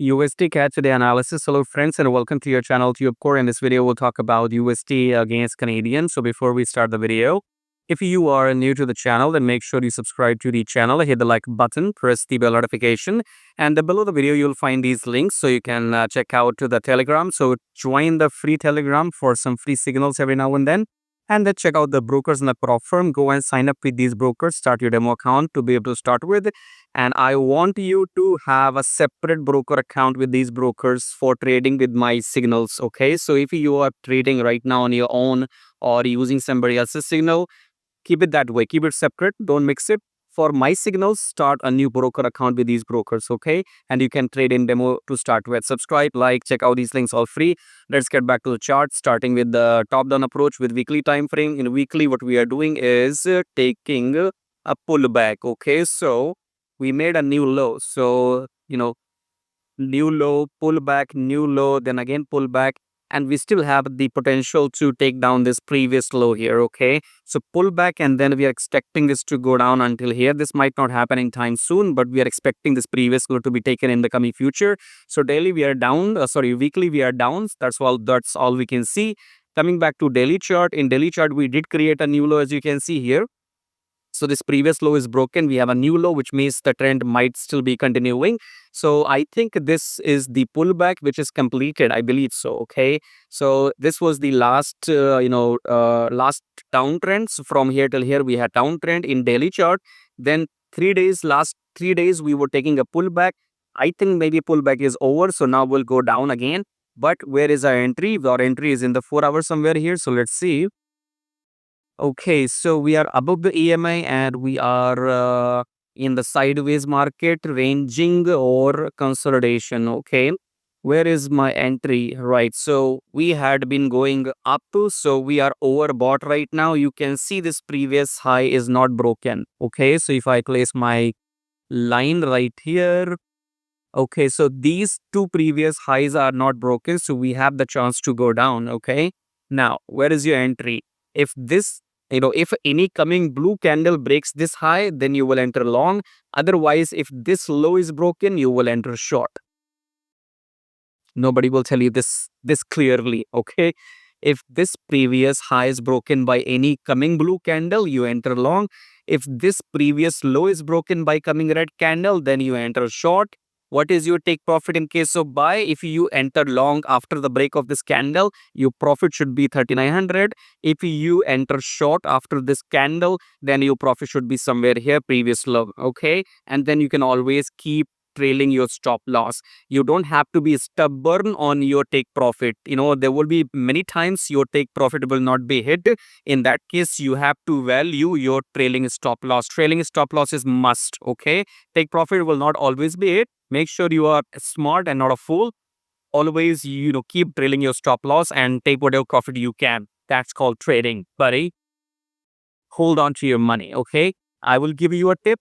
USDCAD today analysis. Hello friends and welcome to your channel TubeCore. In this video we'll talk about USD against Canadian. So before we start the video, if you are new to the channel, then make sure you subscribe to the channel, hit the like button, press the bell notification, and below the video you'll find these links so you can check out to the Telegram. So join the free Telegram for some free signals every now and then. And then check out the brokers in the prop firm. Go and sign up with these brokers. Start your demo account to be able to start with. And I want you to have a separate broker account with these brokers for trading with my signals. Okay. So if you are trading right now on your own or using somebody else's signal, keep it that way. Keep it separate. Don't mix it. For my signals, start a new broker account with these brokers, okay? And you can trade in demo to start with. Subscribe, like, check out these links all free. Let's get back to the chart, starting with the top-down approach with weekly time frame. In weekly, what we are doing is taking a pullback, okay? So we made a new low. So, new low, pullback, new low, then again pullback. And we still have the potential to take down this previous low here, okay? So pull back and then we are expecting this to go down until here. This might not happen in time soon, but we are expecting this previous low to be taken in the coming future. So daily we are down, weekly we are down. That's all we can see. Coming back to daily chart, in daily chart we did create a new low as you can see here. So this previous low is broken. We have a new low, which means the trend might still be continuing. So I think this is the pullback, which is completed. I believe so. Okay. So this was the last, last downtrend. So from here till here, we had downtrend in daily chart. Then last 3 days, we were taking a pullback. I think maybe pullback is over. So now we'll go down again. But where is our entry? Our entry is in the 4 hours somewhere here. So let's see. Okay, so we are above the EMI and we are in the sideways market, ranging or consolidation. Okay, where is my entry? Right, so we had been going up, so we are overbought right now. You can see this previous high is not broken. Okay, so if I place my line right here, okay, so these two previous highs are not broken, so we have the chance to go down. Okay, now where is your entry? If this, if any coming blue candle breaks this high, then you will enter long. Otherwise, if this low is broken, you will enter short. Nobody will tell you this clearly, okay? If this previous high is broken by any coming blue candle, you enter long. If this previous low is broken by coming red candle, then you enter short. What is your take profit in case of buy? If you enter long after the break of this candle, your profit should be 3,900. If you enter short after this candle, then your profit should be somewhere here, previous low, okay? And then you can always keep trailing your stop loss. You don't have to be stubborn on your take profit. There will be many times your take profit will not be hit. In that case, you have to value your trailing stop loss. Trailing stop loss is must, okay? Take profit will not always be hit. Make sure you are smart and not a fool. Always, keep trailing your stop loss and take whatever profit you can. That's called trading, buddy. Hold on to your money, okay? I will give you a tip.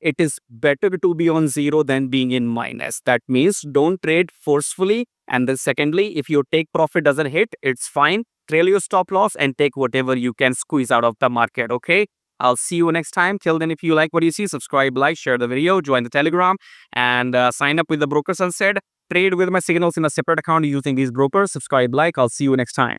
It is better to be on zero than being in minus. That means don't trade forcefully. And then secondly, if your take profit doesn't hit, it's fine. Trail your stop loss and take whatever you can squeeze out of the market, okay? I'll see you next time. Till then, if you like what you see, subscribe, like, share the video, join the Telegram, and sign up with the broker Sunset. Trade with my signals in a separate account using these brokers. Subscribe, like. I'll see you next time.